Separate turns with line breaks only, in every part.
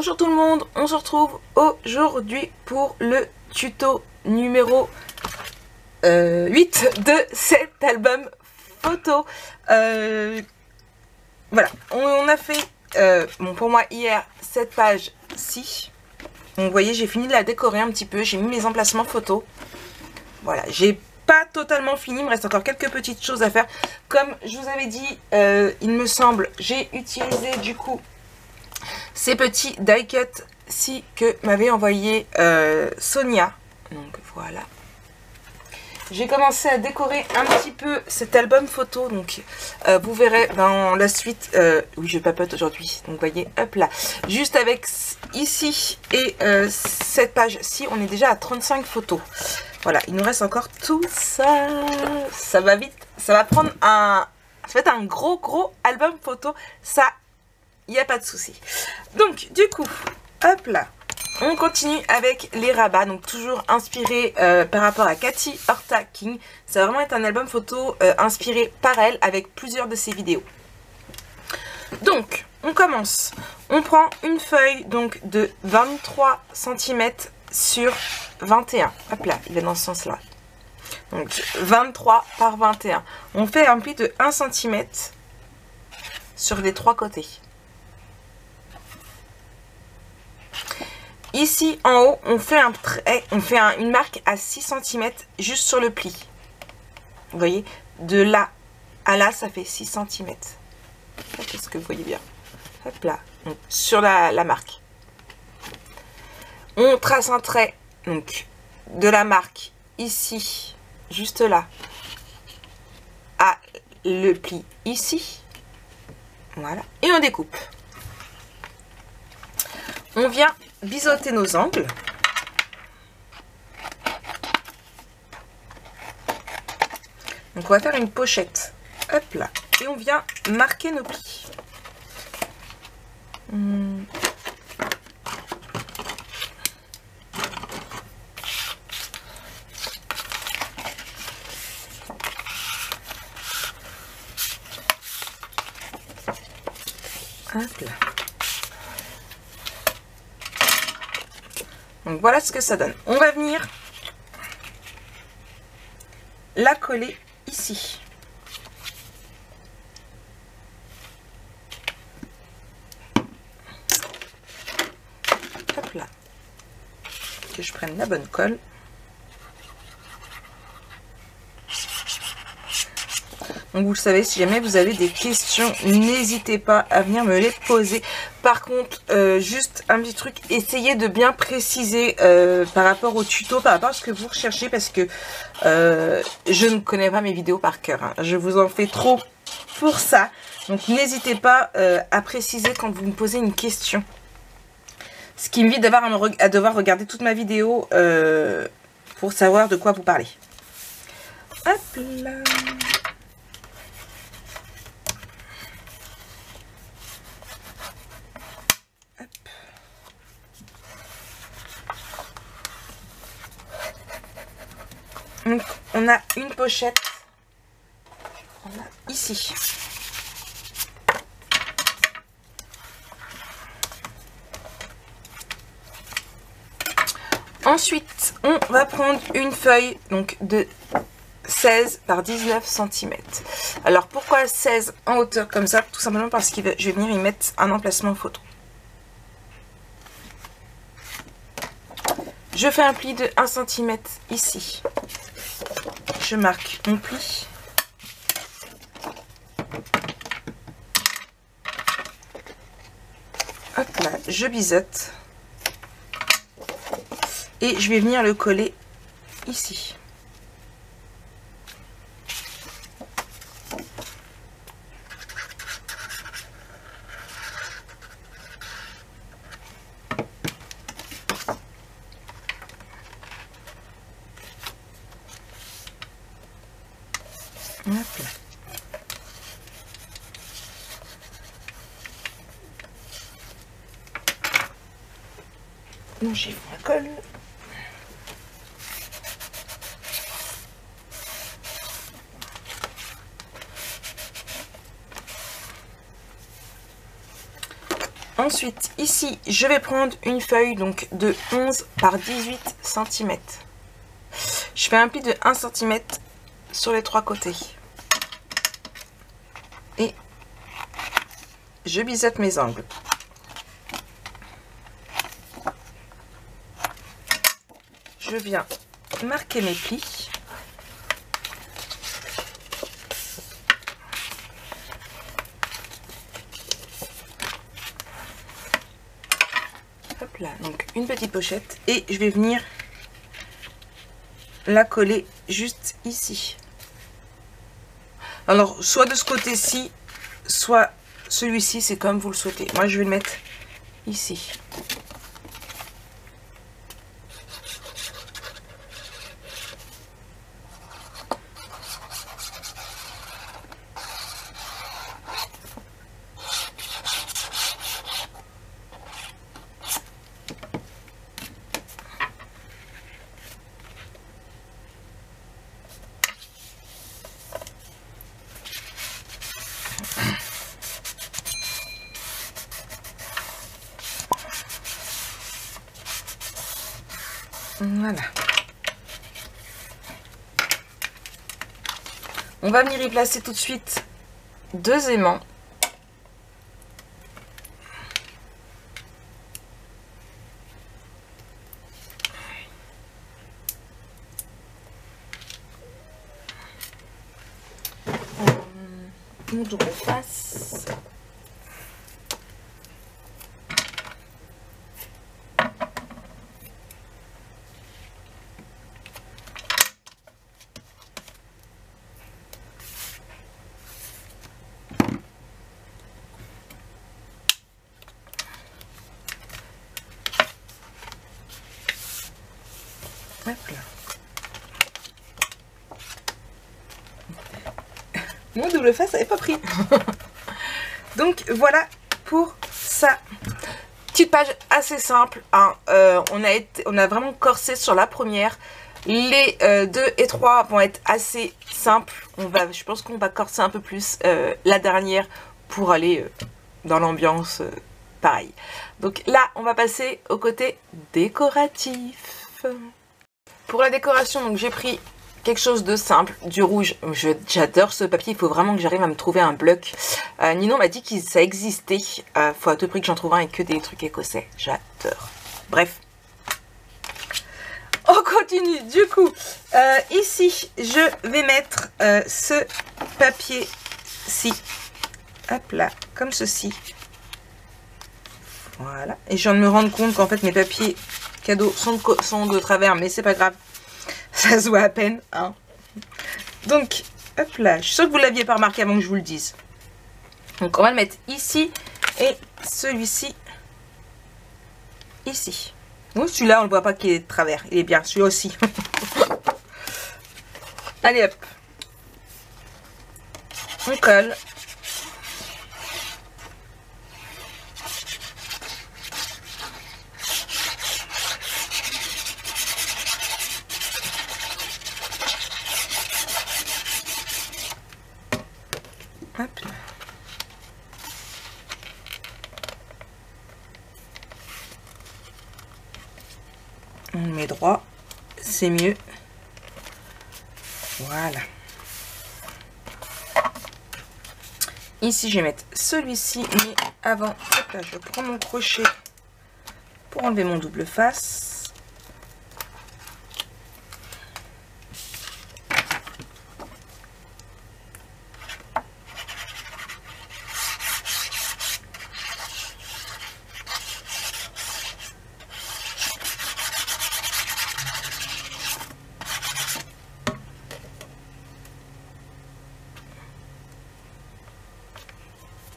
Bonjour tout le monde, on se retrouve aujourd'hui pour le tuto numéro 8 de cet album photo. Voilà, on a fait, bon, pour moi hier, cette page-ci. Donc vous voyez, j'ai fini de la décorer un petit peu, j'ai mis mes emplacements photos. Voilà, j'ai pas totalement fini, il me reste encore quelques petites choses à faire. Comme je vous avais dit, il me semble, j'ai utilisé du coup ces petits die cut-ci que m'avait envoyé Sonia. Donc voilà. J'ai commencé à décorer un petit peu cet album photo. Donc vous verrez dans la suite. Oui, je papote aujourd'hui. Donc vous voyez, hop là. Juste avec ici et cette page-ci, on est déjà à 35 photos. Voilà, il nous reste encore tout ça. Ça va vite. Ça va prendre un... Ça va être un gros album photo. Ça, il n'y a pas de souci. Donc, du coup, hop là. On continue avec les rabats. Donc, toujours inspiré par rapport à Cathy Horta King. Ça va vraiment être un album photo inspiré par elle avec plusieurs de ses vidéos. Donc, on commence. On prend une feuille donc de 23 cm sur 21. Hop là, il est dans ce sens-là. Donc 23 par 21. On fait un pli de 1 cm sur les trois côtés. Ici en haut, on fait un trait, on fait une marque à 6 cm juste sur le pli. Vous voyez, de là à là, ça fait 6 cm. Est-ce que vous voyez bien? Hop là, donc, sur la marque. On trace un trait, donc, de la marque, ici, juste là, à le pli ici. Voilà. Et on découpe. On vient biseauter nos angles. Donc, on va faire une pochette. Hop là. Et on vient marquer nos plis. Hop là. Donc voilà ce que ça donne. On va venir la coller ici. Hop là. Que je prenne la bonne colle. Donc vous le savez, si jamais vous avez des questions, n'hésitez pas à venir me les poser. Par contre, juste un petit truc, essayez de bien préciser par rapport au tuto, par rapport à ce que vous recherchez, parce que je ne connais pas mes vidéos par cœur. Hein. Je vous en fais trop pour ça. Donc n'hésitez pas à préciser quand vous me posez une question. Ce qui m'évite à devoir regarder toute ma vidéo pour savoir de quoi vous parlez. Hop là. Donc, on a une pochette. On a ici. Ensuite, on va prendre une feuille donc de 16 par 19 cm. Alors, pourquoi 16 en hauteur comme ça? Tout simplement parce que je vais venir y mettre un emplacement photo. Je fais un pli de 1 cm ici. Je marque mon pli. Hop là, je biseaute. Et je vais venir le coller ici. Hop là. Donc j'ai mis la colle. Ensuite, ici, je vais prendre une feuille donc de 11 par 18 cm. Je fais un pli de 1 cm sur les 3 côtés. Et je biseaute mes angles. Je viens marquer mes plis. Hop là, donc une petite pochette et je vais venir la coller juste ici. Alors soit de ce côté-ci, soit celui-ci, c'est comme vous le souhaitez. Moi je vais le mettre ici. Voilà. On va venir y placer tout de suite 2 aimants. Mon double face. Hop là. Mon double face n'avait pas pris. Donc voilà pour ça. Petite page assez simple. Hein. On a vraiment corsé sur la première. Les 2 et 3 vont être assez simples. Je pense qu'on va corser un peu plus la dernière pour aller dans l'ambiance pareil. Donc là, on va passer au côté décoratif. Pour la décoration, donc j'ai pris quelque chose de simple, du rouge. J'adore ce papier, il faut vraiment que j'arrive à me trouver un bloc. Ninon m'a dit que ça existait. Faut à tout prix que j'en trouve un et que des trucs écossais. J'adore. Bref. On continue. Du coup, ici, je vais mettre ce papier-ci. Hop là, comme ceci. Voilà. Et je viens de me rendre compte qu'en fait, mes papiers cadeaux sont de travers, mais c'est pas grave. Ça se voit à peine. Hein. Donc, hop là. Je suis sûre que vous ne l'aviez pas remarqué avant que je vous le dise. Donc, on va le mettre ici. Et celui-ci, ici. Bon, celui-là, on ne le voit pas qu'il est de travers. Il est bien. Celui-là aussi. Allez, hop. On colle. Hop. On le met droit, c'est mieux. Voilà. Ici, je vais mettre celui-ci, mais avant, hop là, je prends mon crochet pour enlever mon double face.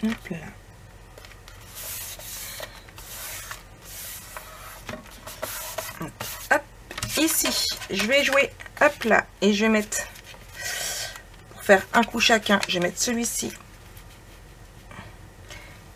Hop là. Hop, ici, je vais jouer, hop là, et je vais mettre, pour faire un coup chacun, je vais mettre celui-ci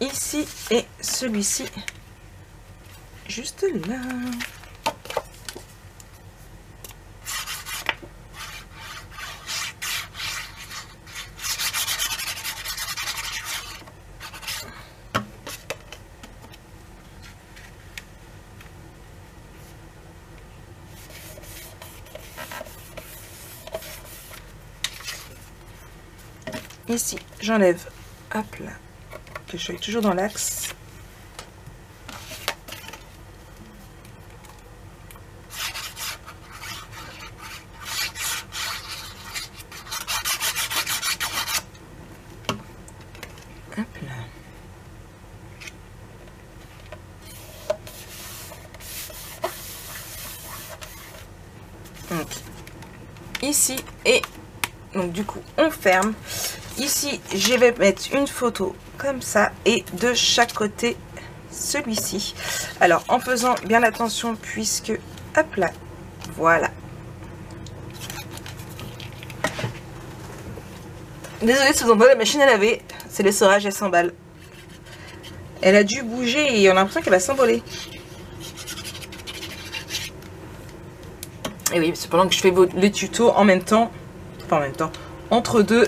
ici et celui-ci juste là. ici, j'enlève, hop là, que je sois toujours dans l'axe. Hop là. Donc, ici, et donc du coup, on ferme. Ici, je vais mettre une photo comme ça, et de chaque côté, celui-ci. Alors, en faisant bien attention, puisque, hop là, voilà. Désolée si vous entendez la machine à laver, c'est l'essorage, elle s'emballe. Elle a dû bouger et on a l'impression qu'elle va s'envoler. Et oui, c'est pendant que je fais les tutos en même temps, enfin en même temps, entre deux,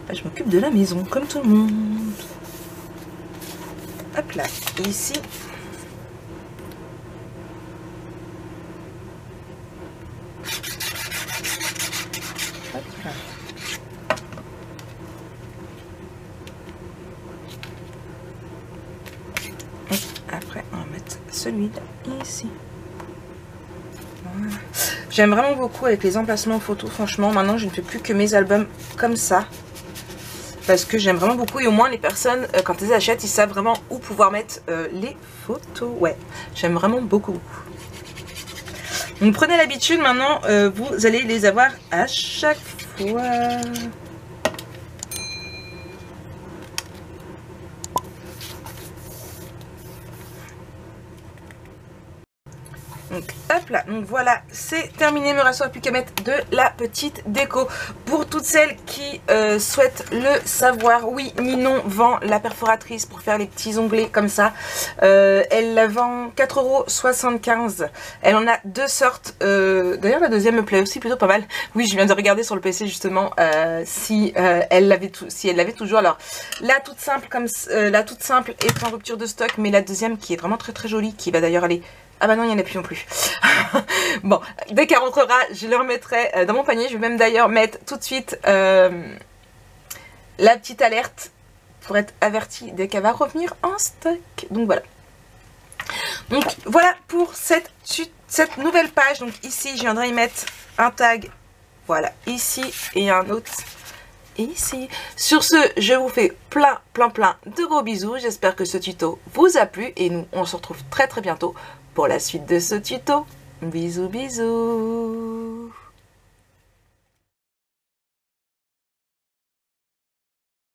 bah, je m'occupe de la maison, comme tout le monde. Hop là, ici. Hop là. Et après, on va mettre celui-là ici. Voilà. J'aime vraiment beaucoup avec les emplacements photos. Franchement, maintenant, je ne fais plus que mes albums comme ça. Parce que j'aime vraiment beaucoup. Et au moins, les personnes, quand elles achètent, ils savent vraiment où pouvoir mettre les photos. Ouais, j'aime vraiment beaucoup. Donc, prenez l'habitude. Maintenant, vous allez les avoir à chaque fois. Donc hop là, donc voilà, c'est terminé, il me reste plus qu'à mettre de la petite déco. Pour toutes celles qui souhaitent le savoir, oui, Ninon vend la perforatrice pour faire les petits onglets comme ça. Elle la vend 4,75 €. Elle en a deux sortes, d'ailleurs la deuxième me plaît aussi plutôt pas mal. Oui, je viens de regarder sur le PC justement si elle l'avait toujours. Alors la toute simple est en rupture de stock, mais la deuxième qui est vraiment très très jolie, qui va d'ailleurs aller... Ah bah non, il n'y en a plus non plus. Bon, dès qu'elle rentrera, je le remettrai dans mon panier. Je vais même d'ailleurs mettre tout de suite la petite alerte pour être avertie dès qu'elle va revenir en stock. Donc voilà. Donc voilà pour cette nouvelle page. Donc ici, je viendrai y mettre un tag. Voilà, ici et un autre. Et ici. Sur ce, je vous fais plein de gros bisous. J'espère que ce tuto vous a plu. Et nous, on se retrouve très bientôt pour la suite de ce tuto. Bisous bisous.